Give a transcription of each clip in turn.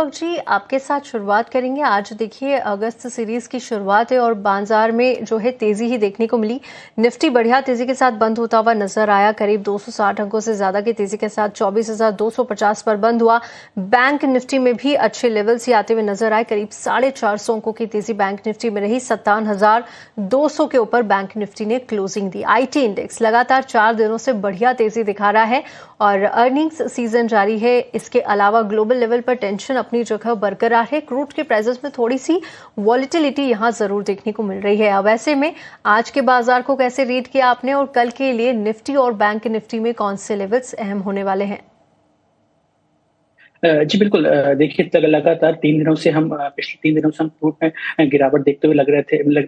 जी आपके साथ शुरुआत करेंगे। आज देखिए अगस्त सीरीज की शुरुआत है और बाजार में जो है तेजी ही देखने को मिली। निफ्टी बढ़िया तेजी के साथ बंद होता हुआ नजर आया, करीब 260 अंकों से ज्यादा की तेजी के साथ 24,250 पर बंद हुआ। बैंक निफ्टी में भी अच्छे लेवल्स ही आते हुए नजर आए, करीब 450 अंकों की तेजी बैंक निफ्टी में रही। 57,200 के ऊपर बैंक निफ्टी ने क्लोजिंग दी। आईटी इंडेक्स लगातार 4 दिनों से बढ़िया तेजी दिखा रहा है और अर्निंग्स सीजन जारी है। इसके अलावा ग्लोबल लेवल पर टेंशन अपनी जगह बरकरार है। क्रूड के प्राइसेस में थोड़ी सी वॉलेटिलिटी यहां जरूर देखने को मिल रही है। अब ऐसे में आज के बाजार को कैसे रीड किया आपने और कल के लिए निफ्टी और बैंक निफ्टी में कौन से लेवल्स अहम होने वाले हैं? जी बिल्कुल। देखिए लगातार 3 दिनों से हम पिछले 3 दिनों से हम क्रूड में गिरावट देखते हुए लग रहे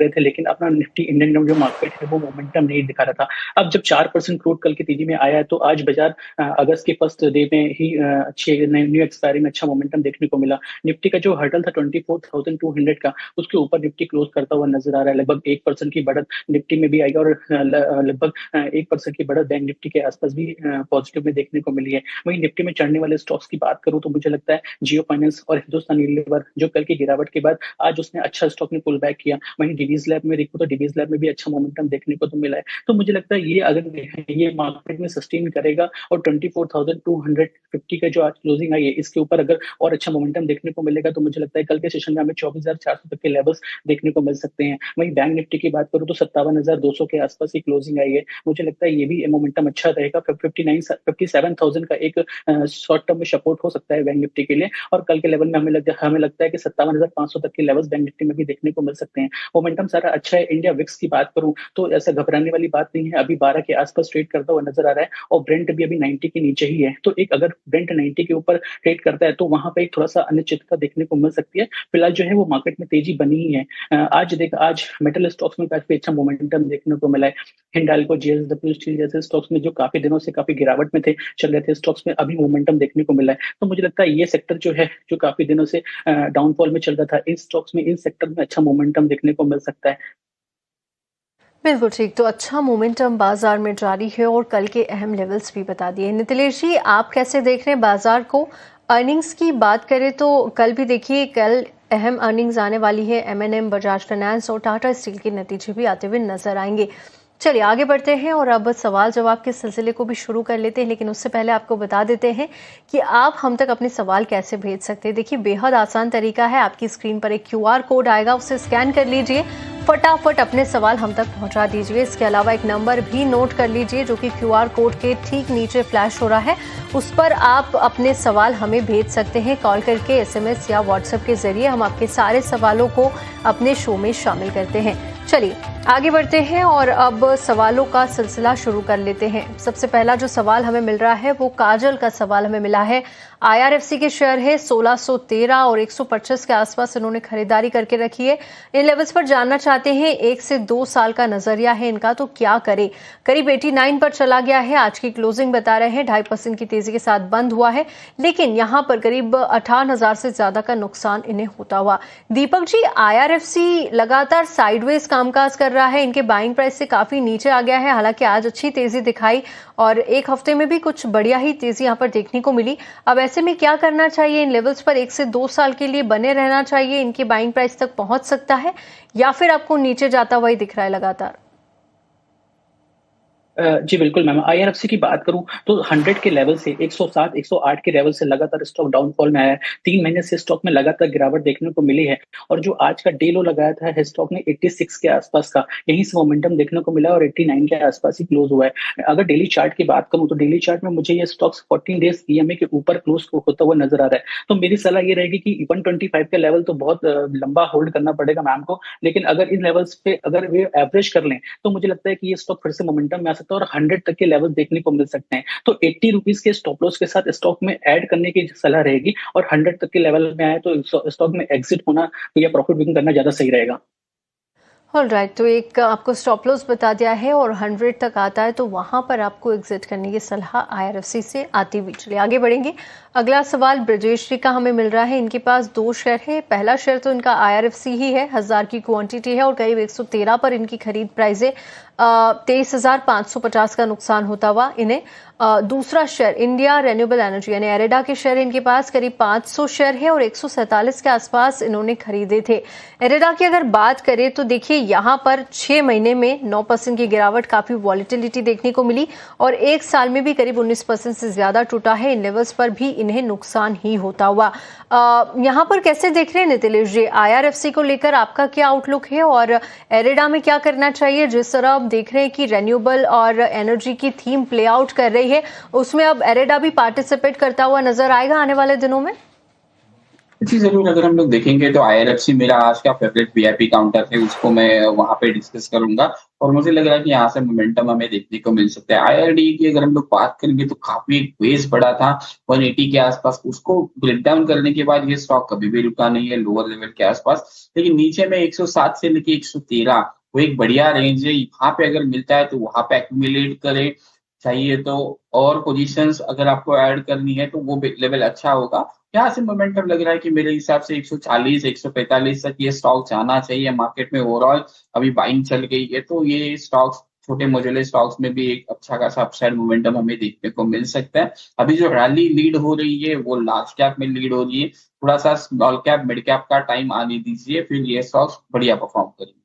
थे, लेकिन अपना निफ्टी इंडियन जो मार्केट है वो मोमेंटम नहीं दिखा रहा था। अब जब 4% क्रूड कल की तेजी में आया है तो आज बाजार अगस्त के फर्स्ट डे में ही अच्छे न्यू एक्सपायरी में अच्छा मोमेंटम देखने को मिला। निफ्टी का जो हर्डल था 24,200 का, उसके ऊपर निफ्टी क्लोज करता हुआ नजर आ रहा है। लगभग 1% की बढ़त निफ्टी में भी आई और लगभग 1% की बढ़त बैंक निफ्टी के आसपास भी पॉजिटिव में देखने को मिली है। वहीं निफ्टी में चढ़ने वाले स्टॉक्स की बात करूं तो मुझे लगता है जियो फाइनेंस और हिंदुस्तान यूनिलीवर जो कल की गिरावट के बाद आज उसने अच्छा स्टॉक में पुल बैक किया। वहीं डीवीज लैब में देखो तो डीवीज लैब में भी अच्छा मोमेंटम देखने को तो मिला है। तो मुझे लगता है ये अगर ये मार्केट में सस्टेन करेगा और 24,250 का जो आज क्लोजिंग आई है इसके ऊपर अगर और अच्छा मोमेंटम देखने को मिलेगा तो मुझे लगता है कल के सेशन में हमें 24,400 तक के लेवल्स देखने को मिल सकते हैं। वहीं बैंक निफ्टी की बात करूं तो 57,200 के आसपास की क्लोजिंग आई है। मुझे लगता है ये भी मोमेंटम अच्छा रहेगा। 57,000 का एक शॉर्ट टर्म में सपोर्ट हो सकता है बैंक निफ्टी के लिए और कल के लेवल में हमें लगता है कि 57,500 तक के लेवल्स बैंक निफ्टी में भी देखने को मिल सकते हैं। मोमेंटम सारा अच्छा है। इंडिया विक्स की बात करूं तो ऐसा घबराने वाली बात नहीं है, अभी 12 के आसपास ट्रेड करता हुआ नजर आ रहा है और ब्रेंट भी अभी 90 के नीचे ही है। तो एक अगर ब्रेंट 90 के ऊपर ट्रेड करता है तो वहां पे एक थोड़ा सा अनिश्चितता देखने को मिल सकती है। फिलहाल जो है वो मार्केट में तेजी बनी ही है। आज मेटल स्टॉक्स में काफी अच्छा मोमेंटम देखने को मिला है। हिंडाल्को, जेएसडब्ल्यू स्टील जैसे स्टॉक्स में जो काफी दिनों से काफी गिरावट में थे, चल रहे थे स्टॉक्स में, अभी मोमेंटम देखने को मिला है। तो मुझे लगता है ये सेक्टर जो है जो काफी दिनों से डाउनफॉल में चल रहा था, इन स्टॉक्स में इन सेक्टर में अच्छा मोमेंटम देखने को मिल सकता है। बिल्कुल ठीक। तो अच्छा मोमेंटम बाजार में जारी है और कल के अहम लेवल्स भी बता दिए। नितिलेश जी आप कैसे देख रहे हैं बाजार को? अर्निंग्स की बात करें तो कल भी देखिए, कल अहम अर्निंग्स आने वाली है। एमएनएम, बजाज फाइनेंस और टाटा स्टील के नतीजे भी आते हुए नजर आएंगे। चलिए आगे बढ़ते हैं और अब सवाल जवाब के सिलसिले को भी शुरू कर लेते हैं, लेकिन उससे पहले आपको बता देते हैं कि आप हम तक अपने सवाल कैसे भेज सकते हैं। देखिए बेहद आसान तरीका है, आपकी स्क्रीन पर एक क्यूआर कोड आएगा, उसे स्कैन कर लीजिए, फटाफट अपने सवाल हम तक पहुंचा दीजिए। इसके अलावा एक नंबर भी नोट कर लीजिए जो कि क्यूआर कोड के ठीक नीचे फ्लैश हो रहा है, उस पर आप अपने सवाल हमें भेज सकते हैं कॉल करके, एसएमएस या व्हाट्सएप के जरिए। हम आपके सारे सवालों को अपने शो में शामिल करते हैं। चलिए आगे बढ़ते हैं और अब सवालों का सिलसिला शुरू कर लेते हैं। सबसे पहला जो सवाल हमें मिल रहा है वो काजल का सवाल हमें मिला है। आईआरएफसी के शेयर है 1613 और 125 के आसपास इन्होंने खरीदारी करके रखी है। इन लेवल्स पर जानना चाहते हैं, 1 से 2 साल का नजरिया है इनका, तो क्या करे? करीब 89 पर चला गया है। आज की क्लोजिंग बता रहे हैं 2.5% की तेजी के साथ बंद हुआ है, लेकिन यहां पर करीब 58,000 से ज्यादा का नुकसान इन्हें होता हुआ। दीपक जी आईआरएफसी लगातार साइडवेज कामकाज कर रहा है, इनके बाइंग प्राइस से काफी नीचे आ गया है। हालांकि आज अच्छी तेजी दिखाई और एक हफ्ते में भी कुछ बढ़िया ही तेजी यहां पर देखने को मिली। अब ऐसे में क्या करना चाहिए? इन लेवल्स पर 1 से 2 साल के लिए बने रहना चाहिए, इनकी बाइंग प्राइस तक पहुंच सकता है, या फिर आपको नीचे जाता हुआ ही दिख रहा है लगातार? जी बिल्कुल मैम, आईआरएफसी की बात करूं तो 100 के लेवल से 107 108 के लेवल से लगातार स्टॉक डाउनफॉल में आया है। 3 महीने से स्टॉक में लगातार गिरावट देखने को मिली है और जो आज का डे लो लगाया था स्टॉक ने 86 के आसपास का, यहीं से मोमेंटम देखने को मिला और 89 के आसपास ही क्लोज हुआ है। अगर डेली चार्ट की बात करूं तो डेली चार्ट में मुझे ये स्टॉक्स 14 डेज ईएमए के ऊपर क्लोज होता हुआ नजर आ रहा है। तो मेरी सलाह ये रहेगी कि 125 का लेवल तो बहुत लंबा होल्ड करना पड़ेगा मैम को, लेकिन अगर इन लेवल्स पे अगर वे एवरेज कर लें तो मुझे लगता है कि ये स्टॉक फिर से मोमेंटम में आ सकता है और 100 तक के लेवल देखने को मिल सकते हैं। तो 80 रुपीज के स्टॉप लॉस के साथ स्टॉक में ऐड करने की सलाह रहेगी और 100 तक के लेवल में आए तो स्टॉक में एग्जिट होना या प्रॉफिट बुकिंग करना ज्यादा सही रहेगा। ऑलराइट, तो एक आपको स्टॉप लॉस बता दिया है और 100 तक आता है तो वहां पर आपको एग्जिट करने की सलाह आईआरएफसी से आती हुई। चलिए आगे बढ़ेंगे। अगला सवाल ब्रजेश जी का हमें मिल रहा है। इनके पास 2 शेयर है। पहला शेयर तो इनका आईआरएफसी ही है, 1000 की क्वांटिटी है और करीब 113 पर इनकी खरीद प्राइस है। 23,550 का नुकसान होता हुआ इन्हें। दूसरा शेयर इंडिया रेन्यूएबल एनर्जी यानी एरेडा के शेयर इनके पास करीब 500 शेयर है और 147 के आसपास इन्होंने खरीदे थे। एरेडा की अगर बात करें तो देखिए यहाँ पर 6 महीने में 9% की गिरावट, काफी वॉलिटिलिटी देखने को मिली और एक साल में भी करीब 19% से ज्यादा टूटा है। इन लेवल्स पर भी इन्हें नुकसान ही होता हुआ। यहाँ पर कैसे देख रहे हैं नीतिलेश जी, IRFC को लेकर आपका क्या आउटलुक है और एरेडा में क्या करना चाहिए? जिस तरह आप देख रहे हैं कि रेन्यूएबल और एनर्जी की थीम प्ले आउट कर रही है, उसमें अब एरेडा भी पार्टिसिपेट करता हुआ नजर आएगा आने वाले दिनों में? जी, ज़रूर। अगर हम लोग देखेंगे तो IRFC मेरा आज का फेवरेट वीआईपी काउंटर है, उसको मैं वहाँ पे डिस्कस करूँगा और मुझे लग रहा है कि यहाँ से मोमेंटम हमें देखने को मिल सकता है। IRD की अगर हम लोग बात करेंगे तो काफ़ी एक बेस बढ़ा था 180 के आसपास, उसको ब्रेक डाउन करने के बाद ये स्टॉक कभी भी रुका नहीं है लोअर लेवल के आसपास। लेकिन नीचे में 107 से लेके 113 वो एक बढ़िया रेंज है, वहाँ पे अगर मिलता है तो वहाँ पे एक्यूमुलेट करें। चाहिए तो और पोजीशंस अगर आपको ऐड करनी है तो वो लेवल अच्छा होगा। यहाँ से मोमेंटम लग रहा है कि मेरे हिसाब से 140, 145 तक ये स्टॉक जाना चाहिए। मार्केट में ओवरऑल अभी बाइंग चल गई है, तो ये स्टॉक्स छोटे मझोले स्टॉक्स में भी एक अच्छा खासा अपसाइड मोमेंटम हमें देखने को मिल सकता है। अभी जो रैली लीड हो रही है वो लार्ज कैप में लीड हो रही है। थोड़ा सा स्मॉल कैप, मिड कैप का टाइम आने दीजिए, फिर ये स्टॉक्स बढ़िया परफॉर्म करेंगे।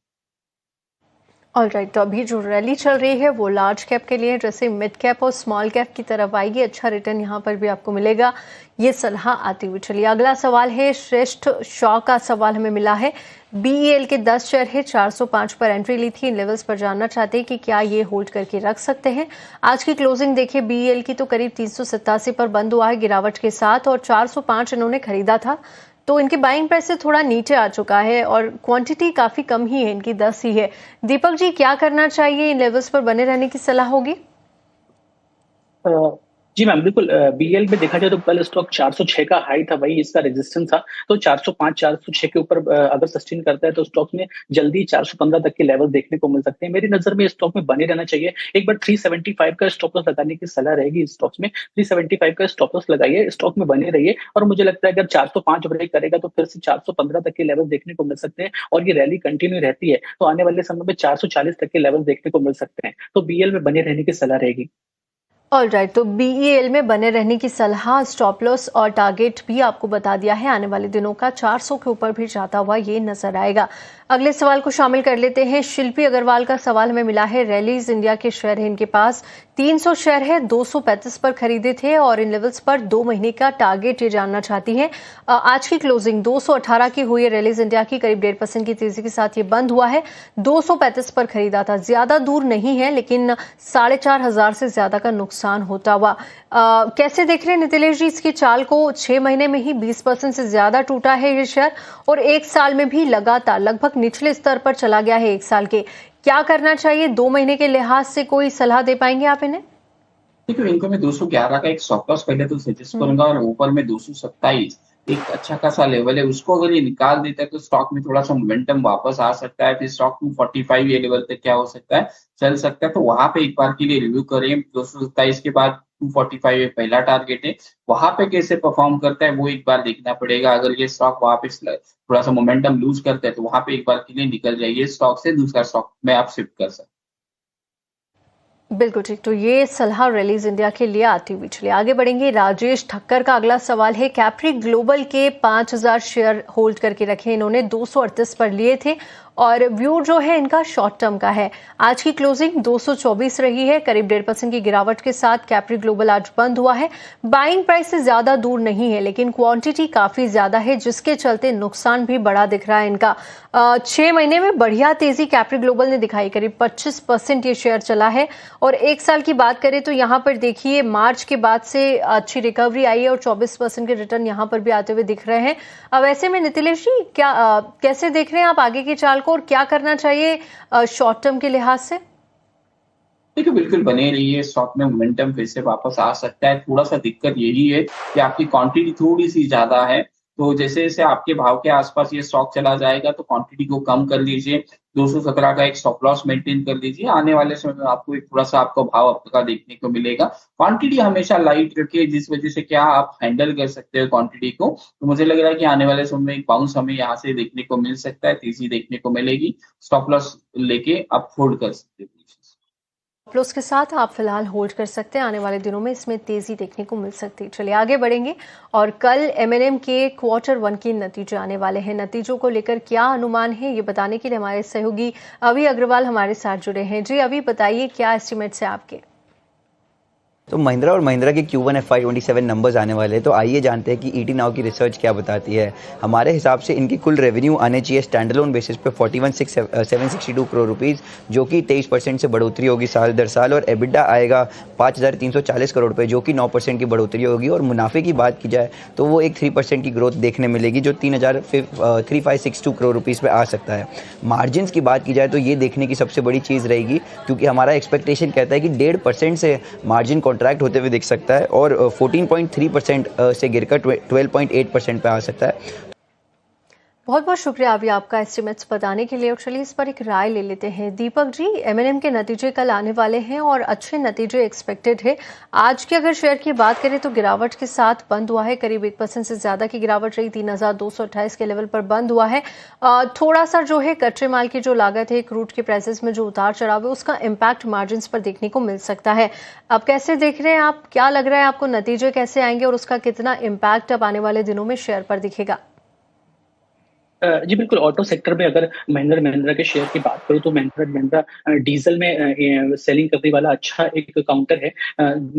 ऑलराइट, तो अभी जो रैली चल रही है वो लार्ज कैप के लिए, जैसे मिड कैप और स्मॉल कैप की तरफ आएगी, अच्छा रिटर्न यहाँ पर भी आपको मिलेगा, ये सलाह आती हुई चलिए। अगला सवाल है श्रेष्ठ शॉ का सवाल हमें मिला है। BEL के 10 शेयर है, 405 पर एंट्री ली थी, इन लेवल्स पर जानना चाहते हैं कि क्या ये होल्ड करके रख सकते हैं। आज की क्लोजिंग देखिए BEL की तो करीब 387 पर बंद हुआ है गिरावट के साथ और 405 इन्होंने खरीदा था, तो इनके बाइंग प्राइस से थोड़ा नीचे आ चुका है और क्वांटिटी काफी कम ही है, इनकी 10 ही है। दीपक जी, क्या करना चाहिए? इन लेवल्स पर बने रहने की सलाह होगी? जी मैम, बिल्कुल। BEL में देखा जाए तो कल स्टॉक 406 का हाई था, वही इसका रेजिस्टेंस था। तो 405 406 के ऊपर अगर सस्टेन करता है तो स्टॉक में जल्दी 415 तक के लेवल देखने को मिल सकते हैं। मेरी नजर में स्टॉक में बने रहना चाहिए। एक बार 375 का स्टॉप लॉस लगाने की सलाह रहेगी। स्टॉक्स में 375 का स्टॉप लॉस लगाइए, स्टॉक में बने रहिए और मुझे लगता है अगर 405 ब्रेक करेगा तो फिर से 415 तक के लेवल देखने को मिल सकते हैं और ये रैली कंटिन्यू रहती है तो आने वाले समय में 440 तक के लेवल देखने को मिल सकते हैं। तो BEL में बने रहने की सलाह रहेगी। ऑलराइट, तो BEL में बने रहने की सलाह, स्टॉप लॉस और टारगेट भी आपको बता दिया है। आने वाले दिनों का 400 के ऊपर भी जाता हुआ ये नजर आएगा। अगले सवाल को शामिल कर लेते हैं। शिल्पी अग्रवाल का सवाल हमें मिला है। रैलीज इंडिया के शेयर है इनके पास, 300 शेयर है, 235 पर खरीदे थे और इन लेवल्स पर 2 महीने का टारगेट ये जानना चाहती है। आज की क्लोजिंग 218 की हुई है रैलीज इंडिया की, करीब 1.5% की तेजी के साथ ये बंद हुआ है। 235 पर खरीदा था, ज्यादा दूर नहीं है लेकिन 4,500 से ज्यादा का नुकसान होता हुआ। कैसे देख रहे हैं नीतिलेश जी इसकी चाल को? 6 महीने में ही 20% से ज्यादा टूटा है ये शेयर और एक साल में भी लगातार लगभग निचले स्तर पर चला गया है एक साल के। क्या करना चाहिए 2 महीने के लिहाज से, कोई सलाह दे पाएंगे आप इन्हें? देखो, इनको मैं 211 का एक स्टॉप लॉस पहले तो सजेस्ट करूंगा और ऊपर में 227 एक अच्छा खासा लेवल है, उसको अगर ये निकाल देता है तो स्टॉक में थोड़ा सा मोमेंटम वापस आ सकता है। फिर स्टॉक 245 ये लेवल तक क्या हो सकता है, चल सकता है। तो वहां पे एक बार के लिए रिव्यू करें। 227 के बाद 245 ये पहला टारगेट है, वहां पे कैसे परफॉर्म करता है वो एक बार देखना पड़ेगा। अगर ये स्टॉक वापस थोड़ा सा मोमेंटम लूज करता है तो वहां पे एक बार के लिए निकल जाइए स्टॉक से, दूसरा स्टॉक में आप शिफ्ट कर सकते हैं। बिल्कुल ठीक, तो ये सलाह रैलीज इंडिया के लिए आती हुई। चलिए आगे बढ़ेंगे। राजेश ठक्कर का अगला सवाल है। कैप्री ग्लोबल के 5,000 शेयर होल्ड करके रखे इन्होंने, 238 पर लिए थे और व्यू जो है इनका शॉर्ट टर्म का है। आज की क्लोजिंग 224 रही है, करीब 1.5% की गिरावट के साथ कैप्री ग्लोबल आज बंद हुआ है। बाइंग प्राइस से ज्यादा दूर नहीं है लेकिन क्वांटिटी काफी ज्यादा है जिसके चलते नुकसान भी बड़ा दिख रहा है इनका। 6 महीने में बढ़िया तेजी कैप्री ग्लोबल ने दिखाई, करीब 25% ये शेयर चला है और एक साल की बात करें तो यहाँ पर देखिए मार्च के बाद से अच्छी रिकवरी आई है और 24% के रिटर्न यहाँ पर भी आते हुए दिख रहे हैं। अब ऐसे में नीतिलेश जी क्या कैसे देख रहे हैं आप आगे की चाल और क्या करना चाहिए शॉर्ट टर्म के लिहाज से? देखिए, बिल्कुल बने रहिए। स्टॉक में मोमेंटम फिर से वापस आ सकता है। थोड़ा सा दिक्कत यही है कि आपकी क्वांटिटी थोड़ी सी ज्यादा है, तो जैसे जैसे आपके भाव के आसपास ये स्टॉक चला जाएगा तो क्वांटिटी को कम कर लीजिए। 217 का एक स्टॉप लॉस मेंटेन कर लीजिए। आने वाले समय में आपको एक थोड़ा सा आपको भाव आपका देखने को मिलेगा। क्वांटिटी हमेशा लाइट रखिए, जिस वजह से क्या आप हैंडल कर सकते हो क्वांटिटी को। तो मुझे लग रहा है कि आने वाले समय में एक बाउंस हमें यहाँ से देखने को मिल सकता है, तेजी देखने को मिलेगी। स्टॉप लॉस लेके आप होल्ड कर सकते हो। प्लस के साथ आप फिलहाल होल्ड कर सकते हैं। आने वाले दिनों में इसमें तेजी देखने को मिल सकती है। चलिए आगे बढ़ेंगे और कल एमएनएम के Q1 के नतीजे आने वाले हैं। नतीजों को लेकर क्या अनुमान है ये बताने के लिए हमारे सहयोगी अभी अग्रवाल हमारे साथ जुड़े हैं। जी अभी बताइए क्या एस्टिमेट्स है आपके? तो महिंद्रा और महिंद्रा के Q1 FY27 नंबर्स आने वाले हैं, तो आइए जानते हैं कि ईटी नाउ की रिसर्च क्या बताती है। हमारे हिसाब से इनकी कुल रेवेन्यू आने चाहिए स्टैंडअलोन बेसिस पे 41,762 करोड़ रुपीस, जो कि 23% से बढ़ोतरी होगी साल दर साल, और एबिडा आएगा 5,340 करोड़ रुपए, जो कि 9% की बढ़ोतरी होगी। और मुनाफे की बात की जाए तो वो एक 3% की ग्रोथ देखने मिलेगी, जो 3,562 करोड़ रुपीस पे आ सकता है। मार्जिन की बात की जाए तो ये देखने की सबसे बड़ी चीज़ रहेगी, क्योंकि हमारा एक्सपेक्टेशन कहता है कि 1.5% से मार्जिन कॉन्ट्रैक्ट होते हुए दिख सकता है और 14.3% से गिरकर 12.8% पे आ सकता है। बहुत बहुत शुक्रिया अभी आपका एस्टिमेट्स बताने के लिए। और चलिए इस पर एक राय ले लेते हैं। दीपक जी, एमएनएम के नतीजे कल आने वाले हैं और अच्छे नतीजे एक्सपेक्टेड है। आज की अगर शेयर की बात करें तो गिरावट के साथ बंद हुआ है, करीब 1% से ज्यादा की गिरावट रही, 3,228 के लेवल पर बंद हुआ है। थोड़ा सा जो है कच्चे माल की जो लागत है, क्रूड के प्राइसेस में जो उतार चढ़ाव है, उसका इम्पैक्ट मार्जिन पर देखने को मिल सकता है। अब कैसे देख रहे हैं आप, क्या लग रहा है आपको, नतीजे कैसे आएंगे और उसका कितना इम्पैक्ट अब आने वाले दिनों में शेयर पर दिखेगा? जी बिल्कुल, ऑटो सेक्टर में अगर महिंद्रा महिंद्रा के शेयर की बात करूँ तो महिंद्रा महिंद्रा डीजल में सेलिंग करने वाला अच्छा एक काउंटर है।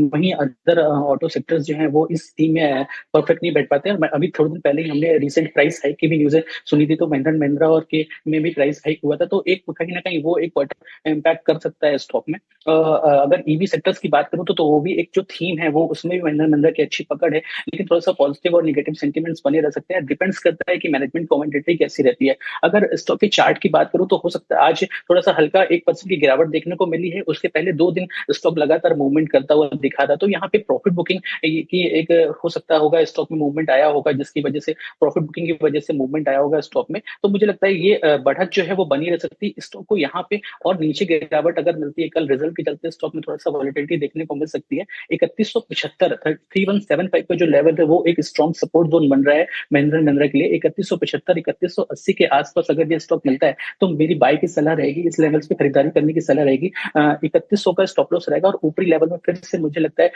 वहीं अदर ऑटो सेक्टर्स जो हैं वो इस थीम में परफेक्ट नहीं बैठ पाते हैं। अभी थोड़े दिन पहले ही हमने रिसेंट प्राइस हाइक की भी न्यूज़ें सुनी थी, तो महिंद्रा महिंद्रा और के में भी प्राइस हाइक हुआ था, तो एक कहीं ना कहीं वो एक क्वार्टर इम्पैक्ट कर सकता है स्टॉक में। अगर ईवी सेक्टर्स की बात करूँ तो वो भी एक जो थीम है वो उसमें भी महिंद्रा महिंद्रा की अच्छी पकड़ है, लेकिन थोड़ा सा पॉजिटिव और निगेटिव सेंटिमेंट्स बने रह सकते हैं। डिपेंड्स करता है कि मैनेजमेंट कमेंटेटरी कैसी रहती है। अगर स्टॉक के चार्ट की बात करूं तो हो सकता है आज थोड़ा सा हल्का 1% की गिरावट देखने को मिली है। उसके पहले 2 दिन स्टॉक लगातार मूवमेंट करता हुआ दिखा था, तो यहाँ पे प्रॉफिट बुकिंग की एक हो सकता होगा, स्टॉक में मूवमेंट आया होगा, जिसकी वजह से प्रॉफिट बुकिंग की वजह से मूवमेंट आया होगा स्टॉक में। तो मुझे लगता है ये बढ़त जो है वो बनी रह सकती है स्टॉक को यहाँ पे, और नीचे गिरावट अगर मिलती है कल रिजल्ट के चलते स्टॉक में थोड़ा सा वॉलिटिलिटी देखने को मिल सकती है। 3175 3175 का जो लेवल है वो एक स्ट्रॉन्ग सपोर्ट जोन बन रहा है महिंद्रा महिंद्रा के लिए। 3175 3180 के आसपास अगर ये स्टॉक मिलता है तो मेरी बाय की सलाह रहेगी, इस लेवल्स पे खरीदारी करने की सलाह रहेगी। 3100 का स्टॉप लॉस रहेगा और ऊपरी लेवल में फिर से मुझे लगता है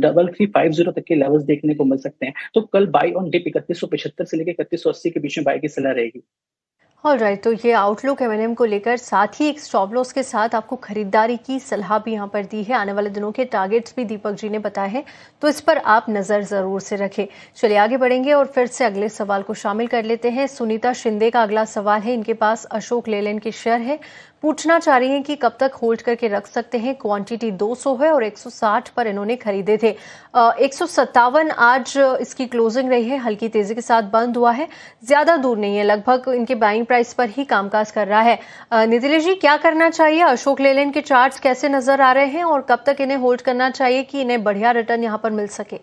3350 तक के लेवल्स देखने को मिल सकते हैं। तो कल बाय ऑन डिप 3175 से लेकर 3180 के बीच में बाय की सलाह रहेगी। ऑलराइट, तो ये आउटलुक एमएनएम को लेकर, साथ ही एक स्टॉप लॉस के साथ आपको खरीदारी की सलाह भी यहाँ पर दी है। आने वाले दिनों के टारगेट्स भी दीपक जी ने बताए हैं, तो इस पर आप नज़र ज़रूर से रखें। चलिए आगे बढ़ेंगे और फिर से अगले सवाल को शामिल कर लेते हैं। सुनीता शिंदे का अगला सवाल है। इनके पास अशोक लेलैंड के शेयर है, पूछना चाह रही हैं कि कब तक होल्ड करके रख सकते हैं। क्वांटिटी 200 है और 160 पर इन्होंने खरीदे थे। 157 आज इसकी क्लोजिंग रही है, हल्की तेजी के साथ बंद हुआ है, ज्यादा दूर नहीं है, लगभग इनके बाइंग प्राइस पर ही कामकाज कर रहा है। नितिलेश जी, क्या करना चाहिए? अशोक लेलैंड के चार्ट्स कैसे नजर आ रहे हैं और कब तक इन्हें होल्ड करना चाहिए कि इन्हें बढ़िया रिटर्न यहाँ पर मिल सके?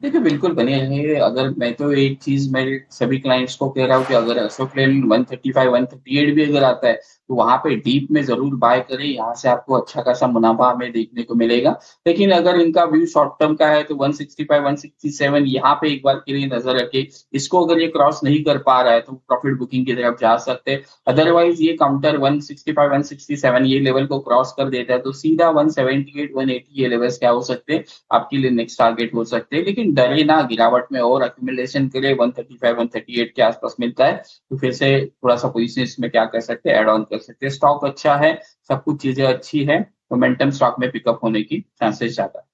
देखिए बिल्कुल बने हैं। अगर मैं तो एक चीज मैं सभी क्लाइंट्स को कह रहा हूँ कि अगर अशोक लेलैंड 135 138 भी अगर आता है तो वहां पे डीप में जरूर बाय करें, यहाँ से आपको अच्छा खासा मुनाफा हमें देखने को मिलेगा। लेकिन अगर इनका व्यू शॉर्ट टर्म का है तो 165 167 यहाँ पे एक बार के लिए नजर रखे। इसको अगर ये क्रॉस नहीं कर पा रहा है तो प्रॉफिट बुकिंग की तरफ जा सकते हैं। अदरवाइज ये काउंटर 165 167 ये लेवल को क्रॉस कर देता है तो सीधा 178 180 ये लेवल्स क्या हो सकते हैं, आपके लिए नेक्स्ट टारगेट हो सकते हैं। लेकिन डरे ना, गिरावट में और एक्यूमुलेशन करे 135 138 के आसपास मिलता है तो फिर से थोड़ा सा पोजीशन इसमें क्या कर सकते हैं, एड ऑन कर सकते हैं। स्टॉक अच्छा है, सब कुछ चीजें अच्छी है, मोमेंटम स्टॉक में पिकअप होने की चांसेस ज्यादा है।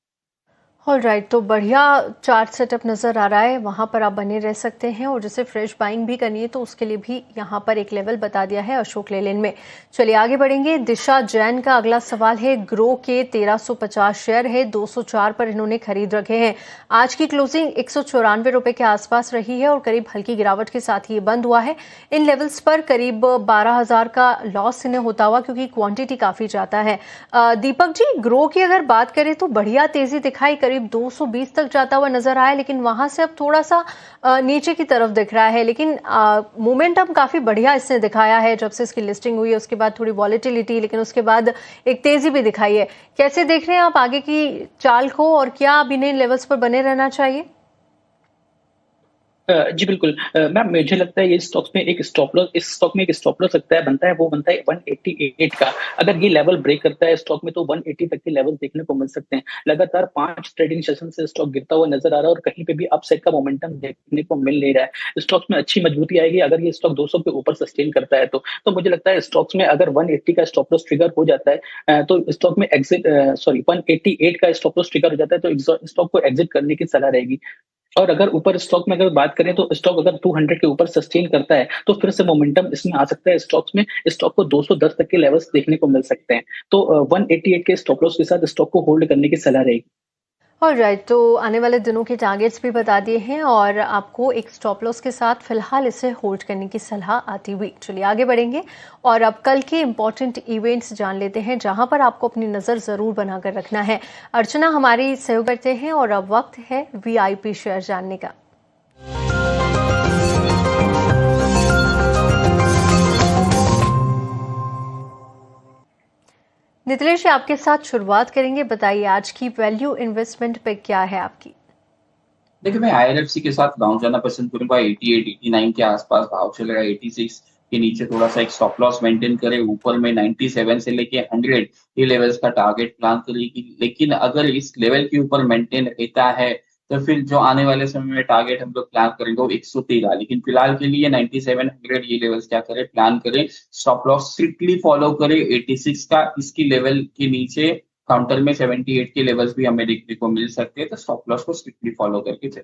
ऑलराइट, तो बढ़िया चार्ट सेटअप नज़र आ रहा है, वहाँ पर आप बने रह सकते हैं। और जैसे फ्रेश बाइंग भी करनी है तो उसके लिए भी यहाँ पर एक लेवल बता दिया है अशोक लेलैंड में। चलिए आगे बढ़ेंगे। दिशा जैन का अगला सवाल है। ग्रो के 1350 शेयर है, 204 पर इन्होंने खरीद रखे हैं। आज की क्लोजिंग 194 रुपए के आसपास रही है और करीब हल्की गिरावट के साथ ये बंद हुआ है। इन लेवल्स पर करीब 12,000 का लॉस इन्हें होता हुआ, क्योंकि क्वांटिटी काफी जाता है। दीपक जी, ग्रो की अगर बात करें तो बढ़िया तेजी दिखाई, करीब 220 तक जाता हुआ नजर आया, लेकिन वहां से अब थोड़ा सा नीचे की तरफ दिख रहा है। लेकिन मोमेंटम काफी बढ़िया इसने दिखाया है जब से इसकी लिस्टिंग हुई है। उसके बाद थोड़ी वॉलेटिलिटी, लेकिन उसके बाद एक तेजी भी दिखाई है। कैसे देख रहे हैं आप आगे की चाल को और क्या अब इन्हें लेवल्स पर बने रहना चाहिए? जी बिल्कुल। मैम मुझे लगता है ये स्टॉक्स में एक स्टॉप लॉस, इस स्टॉक में एक स्टॉप लॉस लगता है, बनता है, वो बनता है 188 का। अगर ये लेवल ब्रेक करता है स्टॉक में तो 180 तक के लेवल देखने को मिल सकते हैं। लगातार 5 ट्रेडिंग सेशन से स्टॉक गिरता हुआ नजर आ रहा है और कहीं पे भी अपसाइड का मोमेंटम देखने को मिल नहीं रहा है। स्टॉक्स में अच्छी मजबूती आएगी अगर ये स्टॉक 200 के ऊपर सस्टेन करता है तो मुझे लगता है स्टॉक्स में अगर 180 का स्टॉप लॉस ट्रिगर हो जाता है तो स्टॉक में एग्जिट, सॉरी 188 का स्टॉप लॉस ट्रिगर हो जाता है तो स्टॉक को एग्जिट करने की सलाह रहेगी। और अगर ऊपर स्टॉक में अगर बात करें तो स्टॉक अगर 200 के ऊपर सस्टेन करता है तो फिर से मोमेंटम इसमें आ सकता है। स्टॉक्स में स्टॉक को 210 तक के लेवल्स देखने को मिल सकते हैं। तो 188 के स्टॉप लॉस के साथ स्टॉक को होल्ड करने की सलाह रहेगी। ऑलराइट, तो आने वाले दिनों के टारगेट्स भी बता दिए हैं और आपको एक स्टॉप लॉस के साथ फिलहाल इसे होल्ड करने की सलाह आती हुई। चलिए आगे बढ़ेंगे और अब कल के इंपॉर्टेंट इवेंट्स जान लेते हैं जहां पर आपको अपनी नज़र ज़रूर बनाकर रखना है। अर्चना हमारी सहयोग करते हैं और अब वक्त है वीआईपी शेयर जानने का। नितिलेश जी, आपके साथ शुरुआत करेंगे। बताइए आज की वैल्यू इन्वेस्टमेंट पे क्या है आपकी? देखिए, मैं आईआरएफसी के साथ राउंड जाना पसंद करूंगा। 88 89 के आसपास भाव चल रहा है। 86 के नीचे थोड़ा सा एक स्टॉप लॉस मेंटेन करे, ऊपर में 97 से लेके 100 ये लेवल्स का टारगेट प्लान करेगी। लेकिन अगर इस लेवल के ऊपर मेंटेन रहता है तो फिर जो आने वाले समय में टारगेट हम लोग प्लान करेंगे वो 113। लेकिन फिलहाल के लिए 97 100 ये लेवल्स क्या करें, प्लान करें। स्टॉप लॉस स्ट्रिक्टली फॉलो करें 86 का। इसकी लेवल के नीचे काउंटर में 78 के लेवल्स भी हमें देखने को मिल सकते हैं, तो स्टॉप लॉस को स्ट्रिक्टली फॉलो करके चलें।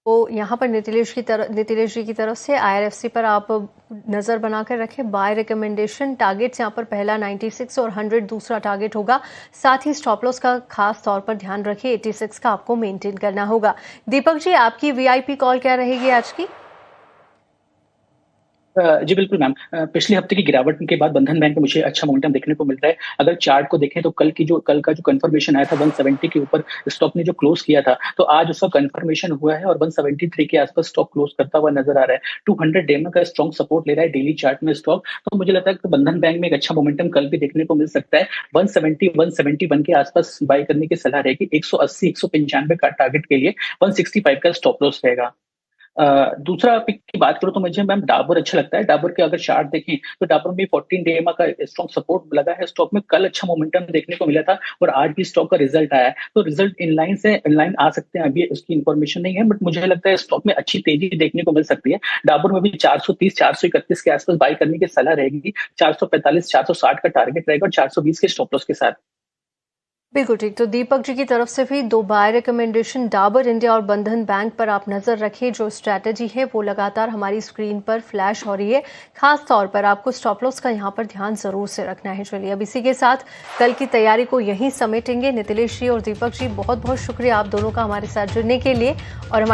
तो यहाँ पर नितिलेश जी की तरफ से आईआरएफसी पर आप नज़र बनाकर रखें। बाय रिकमेंडेशन टारगेट्स यहाँ पर पहला 96 और 100 दूसरा टारगेट होगा। साथ ही स्टॉप लॉस का खास तौर पर ध्यान रखें, 86 का आपको मेंटेन करना होगा। दीपक जी, आपकी वीआईपी कॉल क्या रहेगी आज की? जी बिल्कुल मैम। पिछले हफ्ते की गिरावट के बाद बंधन बैंक में मुझे अच्छा मोमेंटम देखने को मिल रहा है। अगर चार्ट को देखें तो कल का जो कंफर्मेशन आया था 170 के ऊपर स्टॉक ने जो क्लोज किया था तो आज उसका कंफर्मेशन हुआ है और 173 के आसपास स्टॉक क्लोज करता हुआ नजर आ रहा है। 200 डेमो का स्ट्रॉन्ग सपोर्ट ले रहा है डेली चार्ट में स्टॉक। तो मुझे लगता है कि बंधन बैंक में एक अच्छा मोमेंटम कल भी देखने को मिल सकता है। 170 171 के आसपास बाय करने की सलाह रहेगी। 180 195 का टारगेट के लिए 165 का स्टॉप लॉस रहेगा। दूसरा पिक की बात करूं तो मुझे मैम डाबर अच्छा लगता है। डाबर के अगर चार्ट देखें तो डाबर में 14 डेमा का स्ट्रॉन्ग सपोर्ट लगा है स्टॉक में। कल अच्छा मोमेंटम देखने को मिला था और आज भी स्टॉक का रिजल्ट आया है तो रिजल्ट इनलाइन आ सकते हैं। अभी उसकी इन्फॉर्मेशन नहीं है बट मुझे लगता है स्टॉक में अच्छी तेजी देखने को मिल सकती है। डाबर में भी 430 431 के आसपास बाई करने की सलाह रहेगी। 445 460 का टारगेट रहेगा और 420 के स्टॉप लॉस के साथ। बिल्कुल ठीक। तो दीपक जी की तरफ से भी 2 बाय रिकमेंडेशन डाबर इंडिया और बंधन बैंक पर आप नजर रखिए। जो स्ट्रैटेजी है वो लगातार हमारी स्क्रीन पर फ्लैश हो रही है। खास तौर पर आपको स्टॉप लॉस का यहाँ पर ध्यान जरूर से रखना है। चलिए अब इसी के साथ कल की तैयारी को यहीं समेटेंगे। नितिलेश जी और दीपक जी, बहुत बहुत शुक्रिया आप दोनों का हमारे साथ जुड़ने के लिए और हमारे